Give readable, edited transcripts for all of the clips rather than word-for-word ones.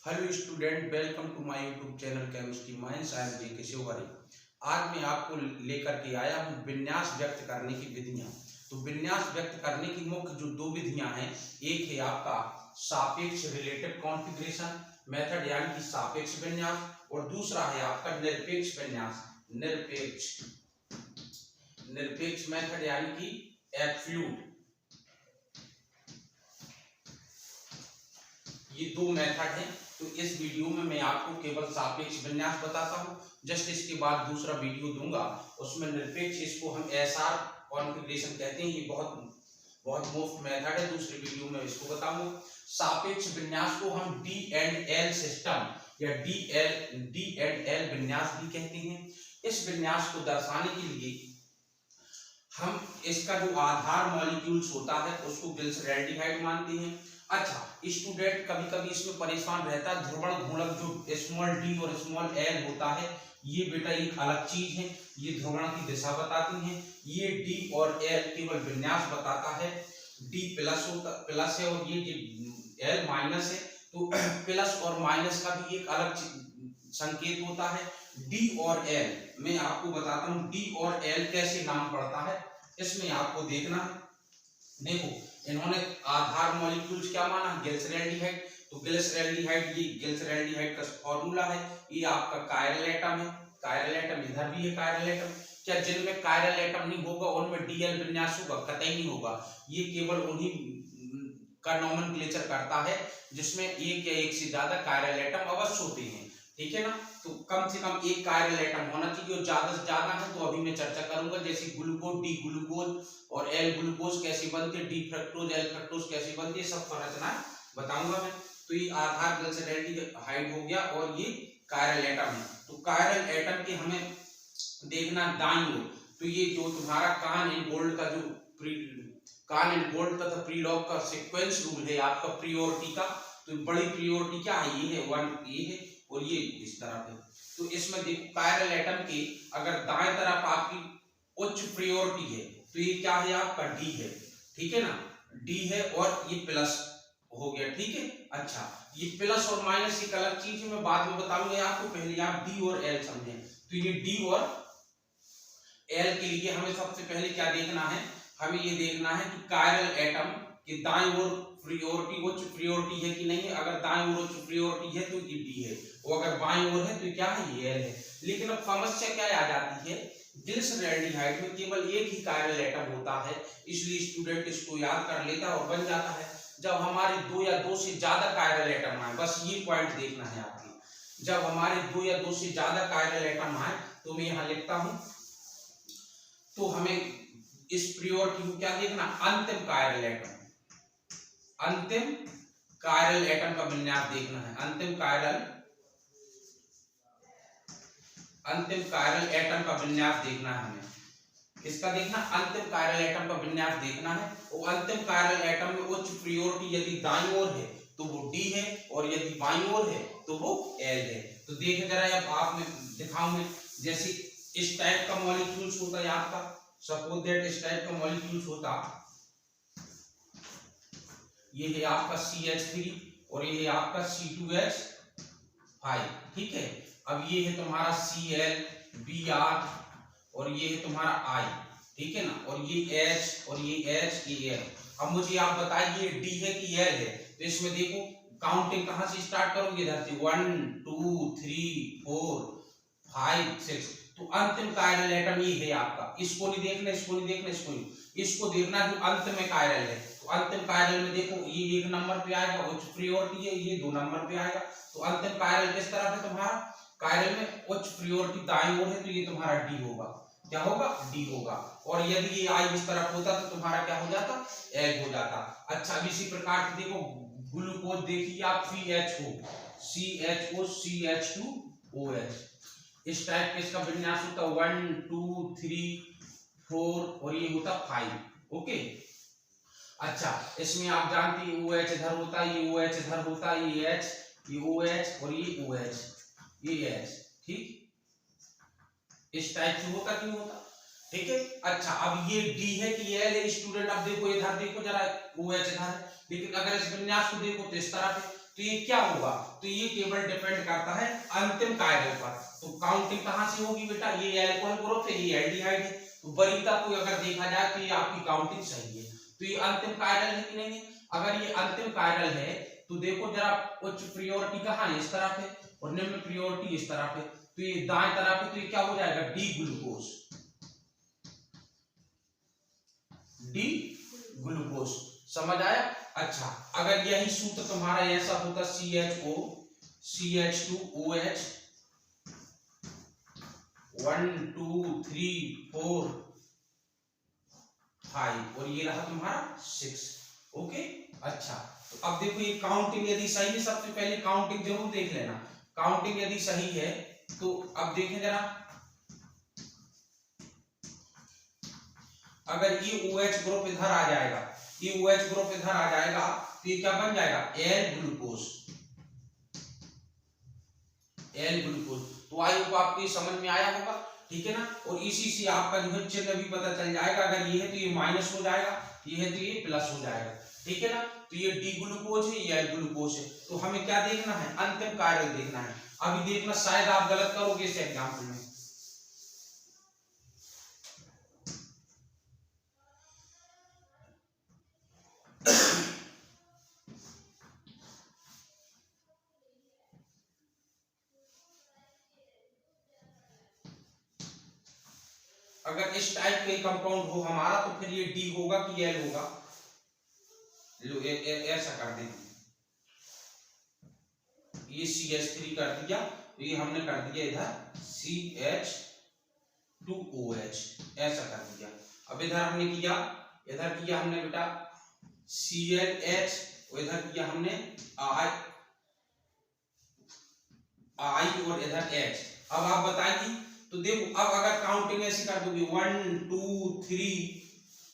Hello student, welcome to my YouTube channel chemistry mines. I am J K Shivhari. आज मैं आपको लेकर के आया हूँ विन्यास व्यक्त करने की विधियाँ। तो विन्यास व्यक्त करने की मुख्य जो दो विधियाँ हैं, एक है आपका सापेक्ष रिलेटिव कॉन्फ़िगरेशन मेथड यानी कि सापेक्ष विन्यास, और दूसरा है आपका निरपेक्ष विन्यास निरपेक्ष मेथड यानी कि एब्सोल्यूट। ये दो मेथड हैं। तो इस वीडियो में मैं आपको केवल सापेक्ष विन्यास बताता हूँ। जस्ट इसके बाद दूसरा वीडियो दूंगा, उसमें निरपेक्ष, इसको हम एसआर कॉन्फ़िगरेशन कहते हैं। ये बहुत मुफ्त मेथड है। दूसरे वीडियो में इसको बताऊंगा। सापेक्ष विन्यास को हम डी एंड एल सिस्टम या डी एंड एल विन्यास भी कहते हैं। इस विन्यास को दर्शाने के लिए हम इसका जो आधार मॉलिक्यूल्स होता है उसको ग्लिसरैल्डिहाइड मानते हैं। अच्छा स्टूडेंट, कभी कभी इसमें परेशान रहता है, ध्रुवण घूर्णक जो स्मॉल डी और स्मॉल एल होता है, ये बेटा एक अलग चीज है। ये ध्रुवण की दिशा बताती हैं। ये डी और एल केवल विन्यास बताता है। डी प्लस है और ये एल माइनस है। तो प्लस और माइनस का भी एक अलग संकेत होता है। डी और एल मैं आपको बताता हूँ डी और एल कैसे नाम पड़ता है, इसमें आपको देखना है। देखो, इन्होंने आधार मॉलिक्यूल्स क्या माना, ग्लिसरैल्डिहाइड। तो ग्लिसरैल्डिहाइड, ये ग्लिसरैल्डिहाइड का फॉर्मूला है। ये आपका कायरल एटम है। कायरल एटम इधर भी है कायरल एटम। क्या जिनमें कायरल एटम नहीं होगा उनमें डीएल विन्यास होगा? कतई नहीं होगा। ये केवल उन्हीं का नोमेनक्लेचर करता है जिसमें एक या एक से ज्यादा कायरल एटम अवश्य होते हैं। ठीक है ना? तो कम से कम एक कायरल एटम होना चाहिए और ज्यादा से ज्यादा है तो अभी मैं चर्चा करूंगा। जैसे ग्लूकोज, डी ग्लूकोज और एल ग्लूकोज कैसे बनते, डी फ्रक्टोज एल फ्रक्टोज कैसे बनते, सब संरचना बताऊंगा मैं। तो ये आधार ग्लिसरैल्डिहाइड हो गया और ये कायरल एटम है। तो कायरल एटम के हमें देखना दाईं ओर। तो ये जो तुम्हारा कान एंड गोल्ड का जो कान एंड गोल्ड तथा प्रीलॉग का सीक्वेंस रूल है आपका प्रियोरिटी का। तो बड़ी प्रियोरिटी क्या है? ये है 1, ये है और ये इस तरफ है। तो इसमें देखो कायरल एटम के अगर दाएं तरफ आपकी उच्च प्रियोरिटी है तो ये क्या है? आपका डी है। ठीक है ना? डी है और ये प्लस हो गया। ठीक है। अच्छा, ये प्लस और माइनस एक अलग चीज है, मैं बाद में बताऊंगा आपको। पहले आप डी और एल समझें। तो ये डी और एल के लिए हमें सबसे पहले क्या देखना है? हमें ये देखना है कि कायरल एटम के दाईं ओर प्रियोरिटी उच्च प्रियोरिटी है कि नहीं है। अगर दाईं ओर उच्च प्रियोरिटी है तो ये डी है, और अगर बाईं ओर है तो क्या है? ये एल है। लेकिन अब समस्या क्या आ जाती है? ग्लिसरैल्डिहाइड में केवल एक ही कायरल एटम होता है, इसलिए स्टूडेंट इसको याद कर लेता है और बन जाता है। जब हमारे दो या दो से ज्यादा कायरल एटम आए, बस ये पॉइंट देखना है आपकी। जब हमारे दो या दो से ज्यादा कायरल एटम आए तो मैं यहां लिखता हूं, तो हमें इस प्रियोरिटी को क्या देखना? अंतिम कायरल एटम का विन्यास देखना है। अंतिम कायरल एटम का विन्यास देखना है हमें। किसका देखना? अंतिम कायरल एटम का विन्यास देखना है। और अंतिम कायरल एटम में उच्च प्रियोरिटी यदि दाईं ओर है तो वो डी है, और यदि बाईं ओर है तो वो एल है। तो देखें जरा, अब आप में दिखाऊं मैं। जैसे इस टाइप का मॉलिक्यूल्स होता है आपका, सपोज दैट इस टाइप का मॉलिक्यूल्स होता, ये है आपका CH3 और ये है आपका C2H5। ठीक है। अब ये है तुम्हारा Cl, Br और ये है तुम्हारा I। ठीक है ना? और ये H और ये H, ये L। अब मुझे आप बताइए D है कि L है? तो इसमें देखो काउंटिंग कहां से स्टार्ट करोगे? इधर से 1 2 3 4 5 6। तो अंतिम कायरल एटम ये है आपका। इसको नहीं देखना, इसको नहीं देखना, इसको देखना जो अंत में कायरल है। तो अंतिम कायरल में देखो ये 1 नंबर पे आएगा, उच्च प्रियोरिटी है, ये 2 नंबर पे आएगा। तो अंतिम कायरल किस तरफ है तुम्हारा? कायरल में उच्च प्रियोरिटी दाईं ओर है, तो ये तुम्हारा डी होगा। क्या होगा? डी होगा। और यदि ये आई इस तरफ होता तो तुम्हारा क्या हो जाता? एग हो जाता। अच्छा, अब इसी प्रकार से देखो ग्लूकोज देखिए आप, CHO CH2OH। इस टाइप के इसका विन्यास होता 1 2 3 4 और ये होता 5। ओके। अच्छा, इसमें आप जानते हैं OH इधर होता है, ये OH इधर होता है, ये H, ये OH और ये OH, ये H। ठीक, इस टाइप से होता क्यों होता? ठीक है। अच्छा, अब ये D है कि L है? स्टूडेंट अब देखो इधर देखो जरा, OH इधर है, लेकिन अगर इस विन्यास को देखो तो इस तरह है। तो ये क्या होगा, तो ये केवल डिपेंड करता है अंतिम कायरल पर। तो काउंटिंग कहां से होगी बेटा, ये अल्कोहल ग्रुप है, ये एल्डिहाइड है, तो वरीयता को अगर देखा जाए तो ये आपकी काउंटिंग सही है। तो ये अंतिम कायरल है कि नहीं है, अगर ये अंतिम कायरल है तो देखो जरा उच्च प्रियोरिटी कहां है, इस तरफ है, और निम्न प्रियोरिटी इस तरफ है, तो ये दाएं तरफ है, तो ये क्या हो जाएगा, डी ग्लूकोज, डी ग्लूकोज। समझ आया। अच्छा, अगर यही सूत्र तुम्हारा ऐसा होता CHO CH2OH 1 2 3 4 5 और ये रहा तुम्हारा 6। ओके। अच्छा, तो अब देखो ये काउंटिंग यदि सही है, सबसे पहले काउंटिंग जरूर देख लेना, काउंटिंग यदि सही है तो अब देखें जरा, अगर ये OH ग्रुप इधर आ जाएगा, ये OH ग्रुप इधर आ जाएगा तो ये क्या बन जाएगा, L ग्लूकोज, L ग्लूकोज। तो आई होप आपको ये समझ में आया होगा, ठीक है ना। और इसी से आपका जो है चिन्ह भी पता चल जाएगा, अगर ये है तो ये माइनस हो जाएगा, ये है तो ये प्लस हो जाएगा, ठीक है ना। तो ये डी ग्लूकोज है, ये एल ग्लूकोज है। तो हमें क्या देखना है, अंतिम कायरल देखना है। अभी देखना शायद आप गलत करोगे इस एग्जाम्पल में। अगर इस टाइप के कंपाउंड हो हमारा तो फिर ये डी होगा कि एल होगा, लो ऐसा कर देंगे, ये CH3 कर दिया, तो ये हमने कर दिया इधर CH2OH ऐसा कर दिया। अब इधर हमने किया, इधर किया हमने बेटा ClH, और इधर किया हमने I और इधर H। अब आप बताइए, तो देखो अब अगर काउंटिंग ऐसी कर दोगे 1 2 3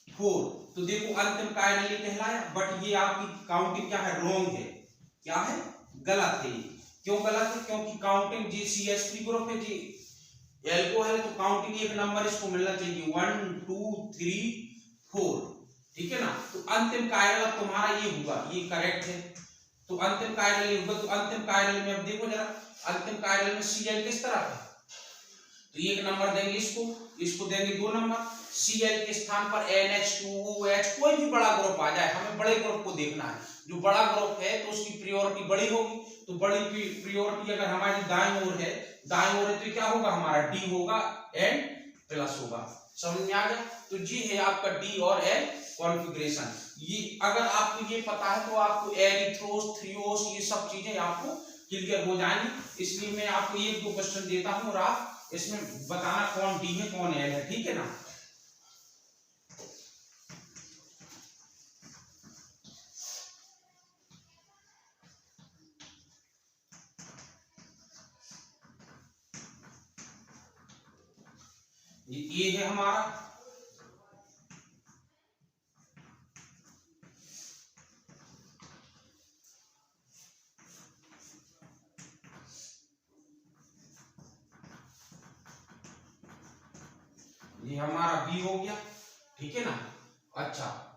4 तो देखो अंतिम कायरल ये कहलाया, बट ये आपकी काउंटिंग क्या है, रॉन्ग है, क्या है, गलत है। क्यों गलत है, क्योंकि काउंटिंग जी CH3 ग्रुप है जी, एल्कोहल, तो काउंटिंग एक नंबर इसको मिलना चाहिए 1 2 3 4, ठीक है ना। तो अंतिम कायरल तुम्हारा ये होगा, ये करेक्ट है, तो अंतिम कायरल ये होगा। तो अंतिम कायरल में अब देखो जरा, अंतिम कायरल में Cl किस तरह है, तो एक नंबर देंगे इसको, इसको देंगे 2 नंबर, Cl के स्थान पर NH2OH कोई भी बड़ा ग्रुप आ जाए, हमें बड़े ग्रुप को देखना है। जो बड़ा ग्रुप है तो उसकी प्रियोरिटी बड़ी होगी, तो बड़ी प्रियोरिटी अगर हमारी दाईं ओर है, दाईं ओर है तो क्या होगा हमारा D होगा, N प्लस होगा। समझ में आ गया। तो ये है आपका D और L कॉन्फ़िगरेशन। ये अगर आपको ये पता है तो आपको एरिथ्रोस, थ्रियोस ये सब चीजें आपको क्लियर हो जाएंगी। इसलिए मैं आपको 1-2 क्वेश्चन देता हूं और आप इसमें बताना कौन डी है कौन एल है, ठीक है ना। ये है हमारा, ये हमारा बी हो गया, ठीक है ना। अच्छा,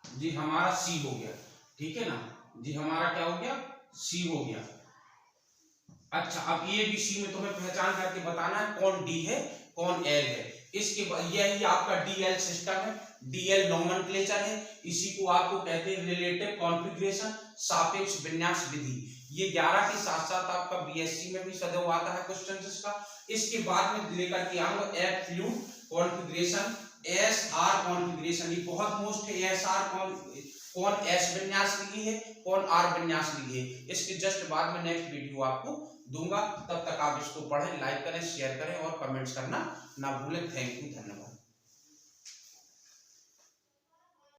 जी हमारा सी हो गया, ठीक है ना। जी हमारा क्या हो गया, सी हो गया। अच्छा, अब ये भी सी में तुम्हें पहचान करके बताना है कौन डी है कौन एल है। इसके बाद यही आपका डीएल सिस्टम है, डीएल नोमेनक्लेचर है, इसी को आपको कहते हैं रिलेटिव कॉन्फ़िगरेशन, सापेक्ष विन्यास विधि। ये 11 के साथ साथ आपका बीएससी में भी सदैव आता है क्वेश्चन इसका। इसके बाद में लेकर के आऊंगा एब्सोल्यूट कॉन्फ़िगरेशन, एसआर कॉन्फ़िगरेशन, ये बहुत मोस्ट है। एसआर कौन एस विन्यास विधि है, कौन आर विन्यास विधि है। इसके जस्ट बाद में नेक्स्ट वीडियो आपको दूंगा, तब तक आप इसको पढ़ें, लाइक करें, शेयर करें और कमेंट्स करना ना भूलें। थैंक यू, धन्यवाद।